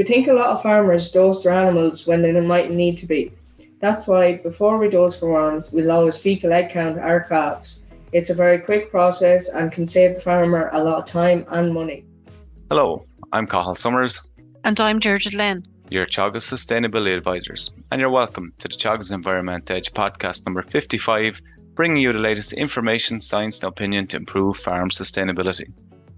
think a lot of farmers dose their animals when they mightn't need to be. That's why before we dose for worms, we'll always fecal egg count our calves. It's a very quick process and can save the farmer a lot of time and money. Hello, I'm Cathal Summers. And I'm Georgia Lynn. Your Teagasc Sustainability Advisors, and you're welcome to the Teagasc Environment Edge podcast number 55, bringing you the latest information, science and opinion to improve farm sustainability.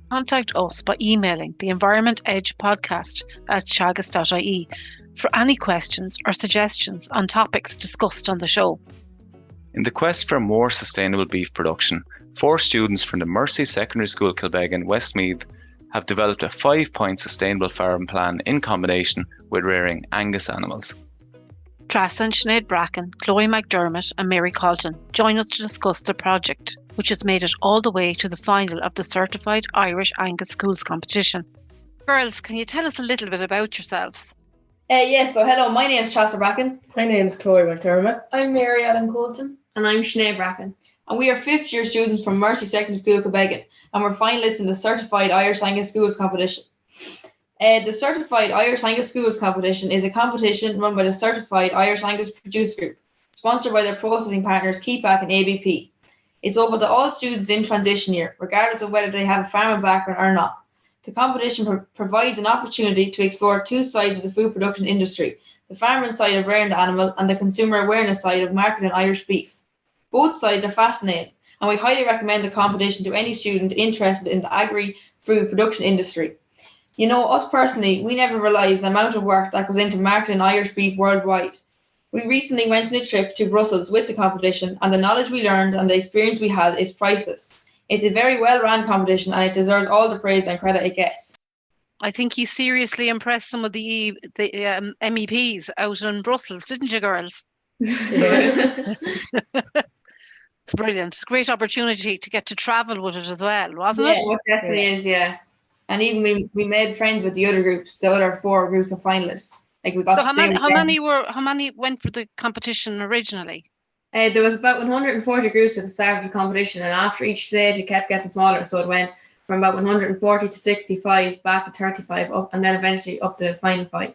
Contact us by emailing the Environment Edge podcast at teagasc.ie for any questions or suggestions on topics discussed on the show. In the quest for more sustainable beef production, 4 students from the Mercy Secondary School Kilbeggan, Westmeath, have developed a 5-point sustainable farm plan in combination with rearing Angus animals. Trása Sinéad Bracken, McDermott and Mary Colton join us to discuss the project, which has made it all the way to the final of the Certified Irish Angus Schools competition. Girls, can you tell us a little bit about yourselves? So hello, my name is Trása Bracken. My name is McDermott. I'm Mary Colton. And I'm Sinead Bracken. And we are 5th year students from Mercy Secondary School Kilbeggan, and we're finalists in the Certified Irish Angus Schools competition. The Certified Irish Angus Schools competition is a competition run by the Certified Irish Angus Producer Group, sponsored by their processing partners Keepack and ABP. It's open to all students in transition year, regardless of whether they have a farming background or not. The competition provides an opportunity to explore 2 sides of the food production industry, the farming side of rearing the animal and the consumer awareness side of marketing Irish beef. Both sides are fascinating, and we highly recommend the competition to any student interested in the agri-food production industry. You know, us personally, we never realised the amount of work that goes into marketing Irish beef worldwide. We recently went on a trip to Brussels with the competition, and the knowledge we learned and the experience we had is priceless. It's a very well-run competition, and it deserves all the praise and credit it gets. I think you seriously impressed some of the MEPs out in Brussels, didn't you, girls? Yeah. It's brilliant. It's a great opportunity to get to travel with it as well, wasn't it? Yeah, it definitely is, yeah. And even we made friends with the other groups, the other 4 groups of finalists. Like we got So to how stay many with them. how many went for the competition originally? There was about 140 groups at the start of the competition, and after each stage it kept getting smaller, so it went from about 140 to 65, back to 35 up, and then eventually up to the final 5.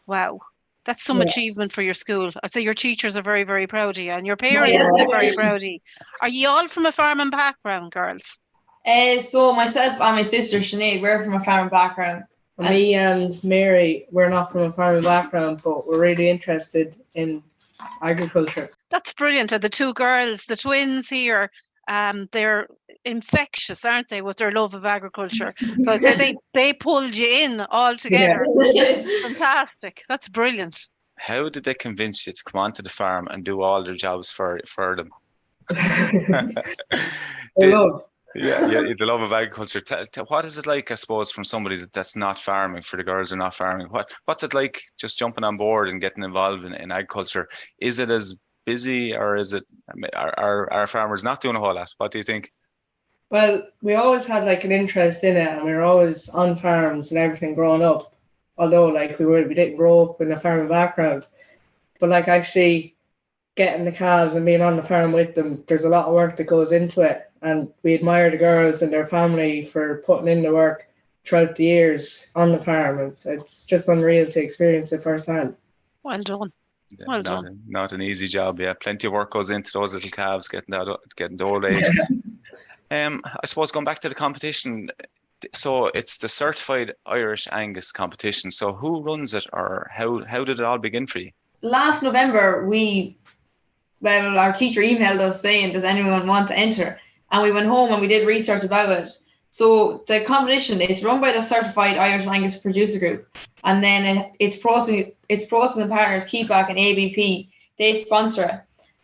Wow. That's some achievement for your school. I say your teachers are very, very proud of you, and your parents are very proud of you. Are you all from a farming background, girls? So myself and my sister Sinead, we're from a farming background. Me and Mary, we're not from a farming background, but we're really interested in agriculture. That's brilliant. And the 2 girls, the twins here, they're infectious, aren't they, with their love of agriculture? So they pulled you in all together. Yeah. Fantastic. That's brilliant. How did they convince you to come onto the farm and do all their jobs for them? The love of agriculture. What is it like, I suppose, from somebody that's not farming, for the girls who are not farming? What's it like just jumping on board and getting involved in agriculture? Is it as busy, or is it, are farmers not doing a whole lot? What do you think? Well, we always had like an interest in it, and we were always on farms and everything growing up. Although like we didn't grow up in a farming background, but like actually getting the calves and being on the farm with them, there's a lot of work that goes into it, and we admire the girls and their family for putting in the work throughout the years on the farm. It's just unreal to experience it firsthand. Well done. Well done. Not an easy job, yeah. Plenty of work goes into those little calves getting to old age. I suppose going back to the competition, so it's the Certified Irish Angus competition. So who runs it, or how did it all begin for you? Last November, our teacher emailed us saying, does anyone want to enter? And we went home and we did research about it. So the competition is run by the Certified Irish Angus Producer Group, and then it's processing partners Keepack and ABP. They sponsor it.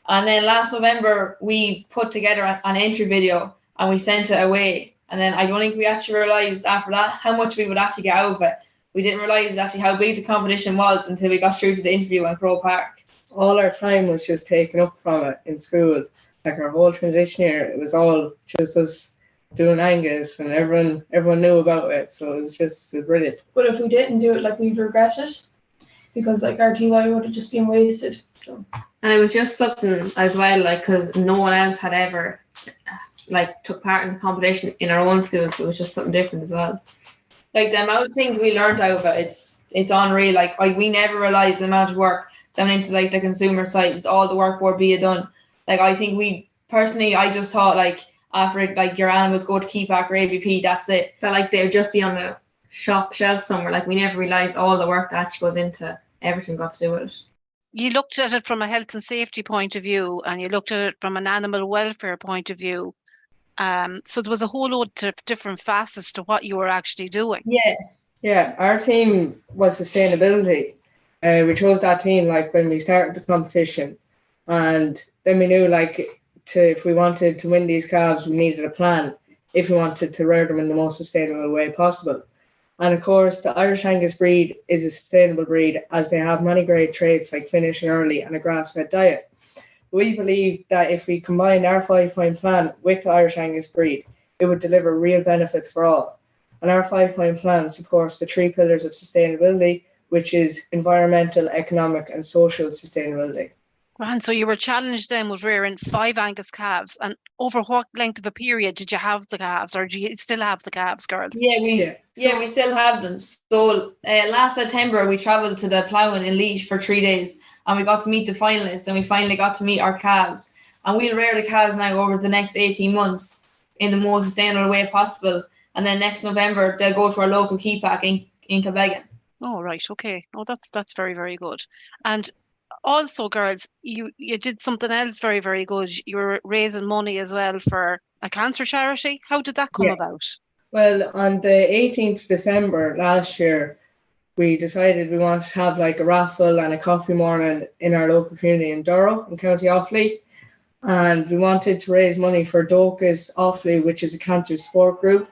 And then last November we put together an entry video and we sent it away. And then I don't think we actually realised after that how much we would actually get out of it. We didn't realise actually how big the competition was until we got through to the interview in Croke Park. All our time was just taken up from it in school. Like our whole transition year, it was all just us doing Angus, and everyone knew about it, so it was brilliant. But if we didn't do it, like, we'd regret it, because like our TY would have just been wasted. So. And it was just something as well, like, because no one else had ever like took part in the competition in our own school, so it was just something different as well. Like the amount of things we learned out of it, it's unreal. Like we never realised the amount of work down into like the consumer side. It's all the work would be done. Like I think I just thought like after like your animals go to Keepack or ABP, that's it. That like they'll just be on a shop shelf somewhere. Like we never realised all the work that actually goes into everything got to do with it. You looked at it from a health and safety point of view, and you looked at it from an animal welfare point of view. So there was a whole load of different facets to what you were actually doing. Yeah, our team was sustainability. We chose that team like when we started the competition, and then we knew like if we wanted to win these calves, we needed a plan if we wanted to rear them in the most sustainable way possible. And of course, the Irish Angus breed is a sustainable breed as they have many great traits like finishing early and a grass-fed diet. We believe that if we combined our 5-point plan with the Irish Angus breed, it would deliver real benefits for all. And our 5-point plan supports the 3 pillars of sustainability, which is environmental, economic and social sustainability. And so you were challenged then with rearing 5 Angus calves. And over what length of a period did you have the calves, or do you still have the calves, girls? We still have them. So last September we travelled to the Ploughing in Laois for 3 days, and we got to meet the finalists, and we finally got to meet our calves. And we'll rear the calves now over the next 18 months in the most sustainable way possible. And then next November they'll go to our local Keepack in Kilbeggan. Oh right, okay. Oh, that's very, very good. And also, girls, you did something else very, very good. You were raising money as well for a cancer charity. How did that come about? Well, on the 18th of December last year, we decided we wanted to have like a raffle and a coffee morning in our local community in Durrow in County Offaly. And we wanted to raise money for Teagasc Offaly, which is a cancer support group,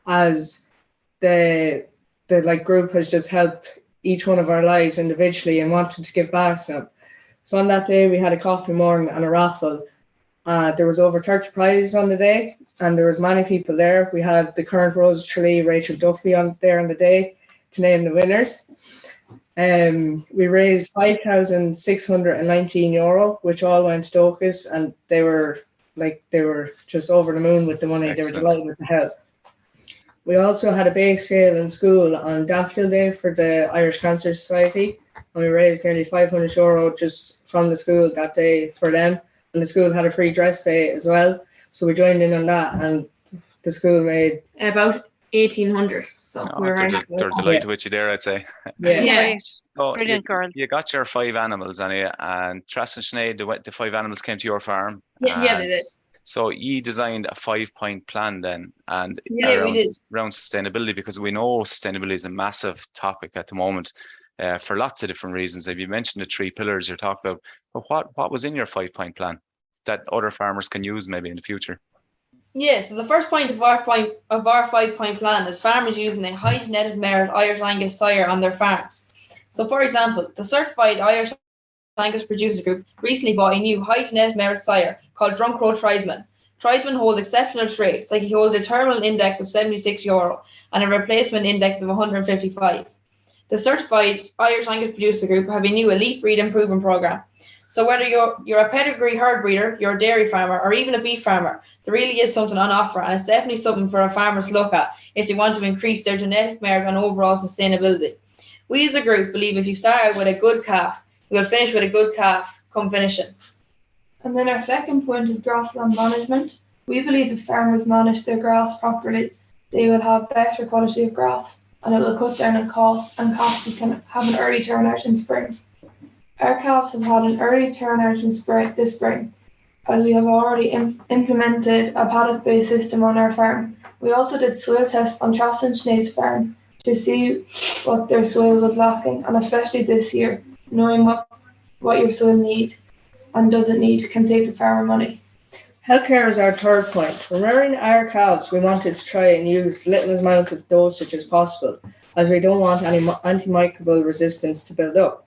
as the like group has just helped each one of our lives individually and wanted to give back to them. So on that day, we had a coffee morning and a raffle. There was over 30 prizes on the day, and there was many people there. We had the current Rose Tralee, Rachel Duffy on the day to name the winners. We raised €5,619, which all went to Teagasc, and they were just over the moon with the money. Excellent. They were delighted with the help. We also had a bake sale in school on Daffodil Day for the Irish Cancer Society, and we raised nearly €500 just from the school that day for them. And the school had a free dress day as well, so we joined in on that, and the school made about 1,800. So they're delighted with you there, I'd say. Yeah. So brilliant, girls. You got your 5 animals, and Trása Sinéad, the 5 animals came to your farm. Yeah, they did. So you designed a 5-point plan then, and we did. around sustainability, because we know sustainability is a massive topic at the moment for lots of different reasons. If you mentioned the 3 pillars you're talking about, but what was in your 5-point plan that other farmers can use maybe in the future? Yeah, so the first point of our 5-point plan is farmers using a high genetic merit Irish Angus sire on their farms. So for example, the certified Irish Angus producer group recently bought a new high genetic merit sire called Drunkrow Trisman. Trisman holds exceptional traits, like he holds a terminal index of €76 and a replacement index of 155. The certified Irish Angus producer group have a new elite breed improvement program. So whether you're a pedigree herd breeder, you're a dairy farmer, or even a beef farmer, there really is something on offer, and it's definitely something for our farmers to look at if they want to increase their genetic merit and overall sustainability. We as a group believe if you start out with a good calf, you will finish with a good calf come finishing. And then our second point is grassland management. We believe if farmers manage their grass properly, they will have better quality of grass, and it will cut down on costs, and calves can have an early turnout in spring. Our calves have had an early turnout in this spring, as we have already implemented a paddock-based system on our farm. We also did soil tests on Trása Sinéad's farm to see what their soil was lacking, and especially this year, knowing what your soil needs and doesn't need can save the farmer money. Healthcare is our third point. When rearing our calves, we wanted to try and use little amount of dosage as possible, as we don't want any antimicrobial resistance to build up.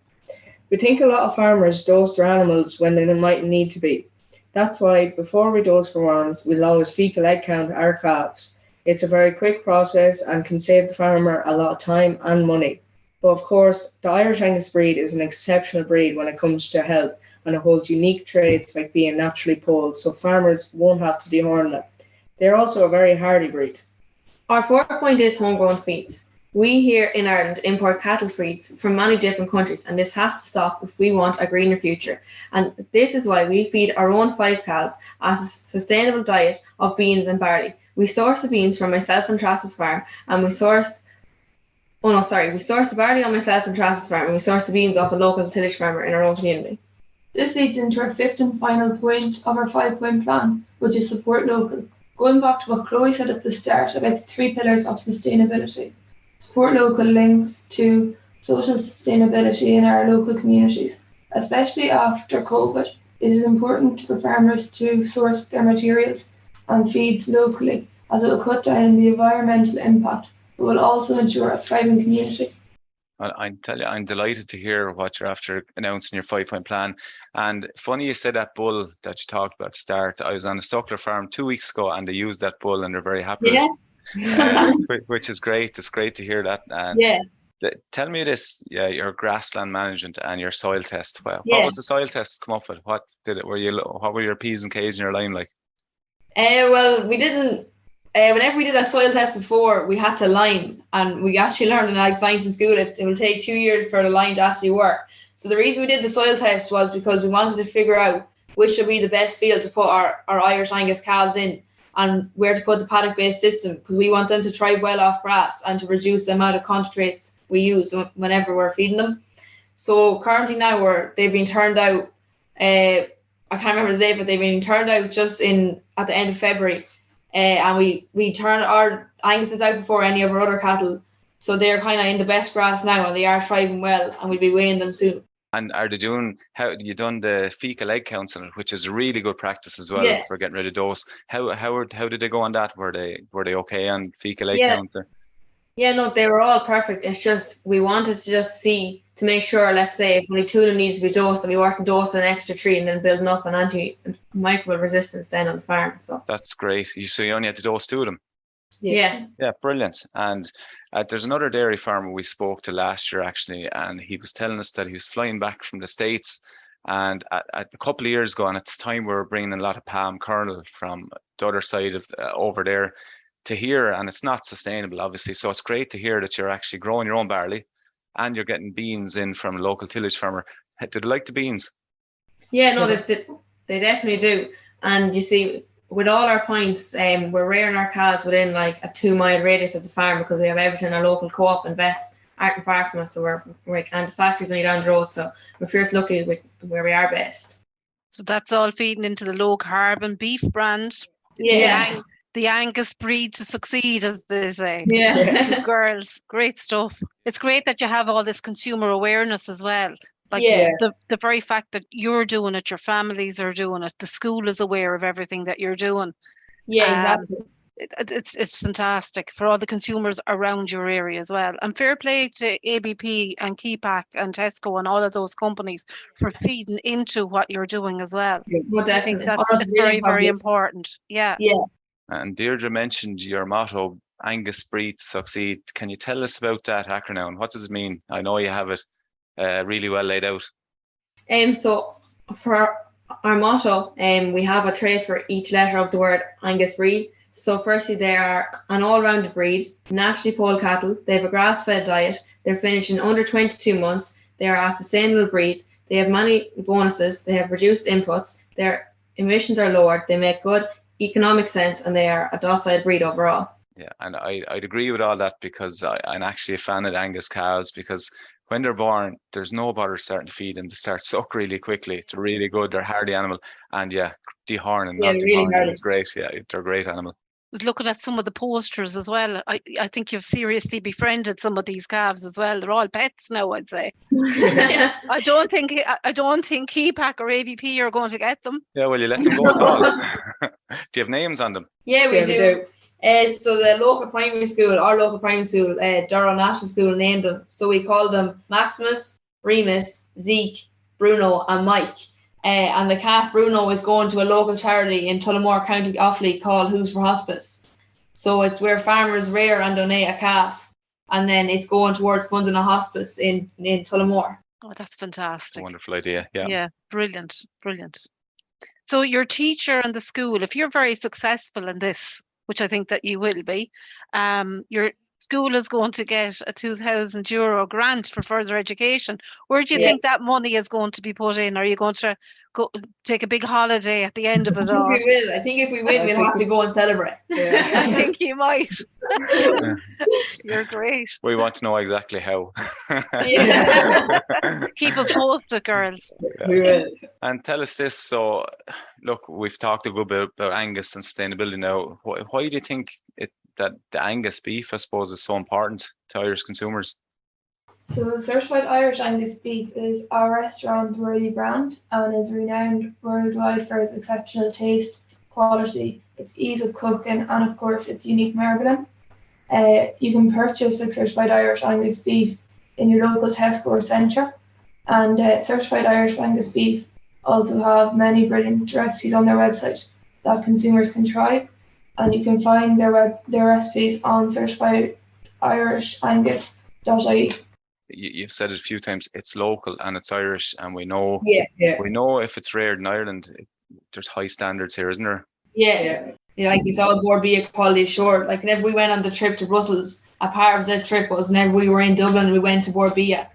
We think a lot of farmers dose their animals when they might need to be. That's why before we dose for worms, we'll always fecal egg count our calves. It's a very quick process and can save the farmer a lot of time and money. But of course, the Irish Angus breed is an exceptional breed when it comes to health, and it holds unique traits like being naturally polled, so farmers won't have to dehorn them. They're also a very hardy breed. Our fourth point is homegrown feeds. We here in Ireland import cattle feeds from many different countries, and this has to stop if we want a greener future. And this is why we feed our own 5 cows as a sustainable diet of beans and barley. We source the beans from myself and Trása's farm, and we source the barley on myself and Trása's farm, and we source the beans off a local tillage farmer in our own community. This leads into our 5th and final point of our 5-point plan, which is support local. Going back to what Chloe said at the start about the 3 pillars of sustainability. Support local links to social sustainability in our local communities. Especially after COVID, it is important for farmers to source their materials and feeds locally, as it will cut down on the environmental impact, but will also ensure a thriving community. I tell you, I'm delighted to hear what you're after announcing your 5-point plan. And funny you said that bull that you talked about at the start. I was on a suckler farm 2 weeks ago and they used that bull and they're very happy. Yeah. Which is great. It's great to hear that. And Yeah. Tell me this, your grassland management and your soil test. What Yeah. was the soil test come up with? What were your P's and K's in your line like? Well, we didn't. Whenever we did a soil test before, we had to line, and we actually learned in ag science in school it will take 2 years for the line to actually work. So the reason we did the soil test was because we wanted to figure out which would be the best field to put our Irish Angus calves in, and where to put the paddock-based system, because we want them to thrive well off grass and to reduce the amount of concentrates we use whenever we're feeding them. So currently now they've been turned out. I can't remember the date, but they've been turned out just at the end of February. And we turn our Anguses out before any of our other cattle, so they're kind of in the best grass now, and they are thriving well, and we'll be weighing them soon. And are they done the fecal egg counts on it, which is a really good practice as well for getting rid of dose. How did they go on that? Were they okay on fecal egg count? Yeah, no, they were all perfect. It's just we wanted to just see to make sure, let's say if only 2 of them needed to be dosed, and we weren't dosing an extra 3 and then building up an antimicrobial resistance then on the farm. So that's great. So you only had to dose 2 of them. Yeah, brilliant. And there's another dairy farmer we spoke to last year actually, and he was telling us that he was flying back from the States, and a couple of years ago, and at the time we were bringing a lot of palm kernel from the other side of over there to here, and it's not sustainable obviously. So it's great to hear that you're actually growing your own barley and you're getting beans in from a local tillage farmer. Do they like the beans? Yeah, no, they definitely do. And you see, with all our points, we're rearing our cows within like a 2-mile radius of the farm, because we have everything. Our local co-op and vets aren't far from us, so and the factory's only down the road, so we're fierce lucky with where we are based. So that's all feeding into the low carbon beef brand. Yeah. The Angus breed to succeed, as they say. Yeah. Girls, great stuff. It's great that you have all this consumer awareness as well. Like the very fact that you're doing it, your families are doing it, the school is aware of everything that you're doing. Yeah, exactly. It's fantastic for all the consumers around your area as well. And fair play to ABP and Keypack and Tesco and all of those companies for feeding into what you're doing as well. Well, definitely. I think that's very, very important. Yeah. And Deirdre mentioned your motto, Angus breed to succeed. Can you tell us about that acronym? What does it mean? I know you have it really well laid out. So for our motto, we have a trait for each letter of the word Angus breed. So firstly, they are an all-rounded breed, naturally polled cattle. They have a grass-fed diet. They're finished in under 22 months. They are a sustainable breed. They have many bonuses. They have reduced inputs. Their emissions are lowered. They make good economic sense, and they are a docile breed overall. Yeah, and I'd agree with all that, because I'm actually a fan of Angus cows, because when they're born, there's no bother starting to feed them. They start suck really quickly. They're really good. They're a hardy animal. And dehorning, not dehorning, it's great. Yeah, they're a great animal. I was looking at some of the posters as well. I think you've seriously befriended some of these calves as well. They're all pets now, I'd say. I don't think Keypack or ABP are going to get them. Yeah, well, you let them go at all. Do you have names on them? Yeah, we do. So the local primary school, Durrow National School, named them. So we call them Maximus, Remus, Zeke, Bruno and Mike. And the calf Bruno is going to a local charity in Tullamore, County Offaly, called Who's for Hospice. So it's where farmers rear and donate a calf, and then it's going towards funding a hospice in Tullamore. Oh, that's fantastic. Wonderful idea. Yeah, brilliant. So your teacher and the school, if you're very successful in this, which I think that you will be, school is going to get a €2,000 grant for further education. Where do you Yeah. think that money is going to be put in? Are you going to go take a big holiday at the end of I it think all? we will. I think if we win, I we'll think have to go and celebrate. Yeah. I think you might. You're great. We want to know exactly how. Yeah. Keep us posted, girls. We will. And tell us this. So, look, we've talked a good bit about Angus and sustainability now. Why do you think that the Angus beef, I suppose, is so important to Irish consumers? So certified Irish Angus beef is a restaurant-worthy brand and is renowned worldwide for its exceptional taste, quality, its ease of cooking, and of course its unique marbling. You can purchase a certified Irish Angus beef in your local Tesco or Centra, and certified Irish Angus beef also have many brilliant recipes on their website that consumers can try, and you can find their recipes on certifiedirishAngus.ie. You've said it a few times. It's local and it's Irish, and we know Yeah. we know if it's reared in Ireland, there's high standards here, isn't there? Yeah, like it's all Borbia quality assured. Like whenever we went on the trip to Brussels, a part of the trip was whenever we were in Dublin, we went to Borbia,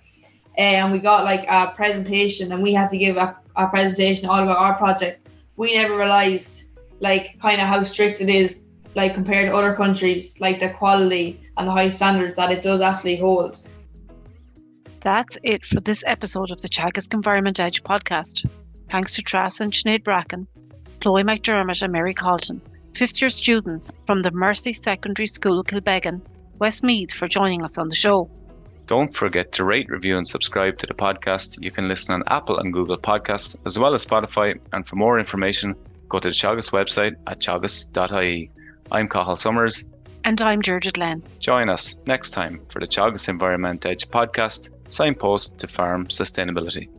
and we got like a presentation, and we had to give a presentation all about our project. We never realised like kind of how strict it is, like compared to other countries, like the quality and the high standards that it does actually hold. That's it for this episode of the Teagasc Environment Edge podcast. Thanks to Trása Sinéad Bracken, Ploughing, McDermott and Mary Colton, 5th year students from the Mercy Secondary School Kilbeggan, Westmeath, for joining us on the show. Don't forget to rate, review and subscribe to the podcast. You can listen on Apple and Google Podcasts as well as Spotify. And for more information, go to the Teagasc website at teagasc.ie. I'm Cathal Summers. And I'm Deirdre Glenn. Join us next time for the Teagasc Environment Edge podcast, signpost to farm sustainability.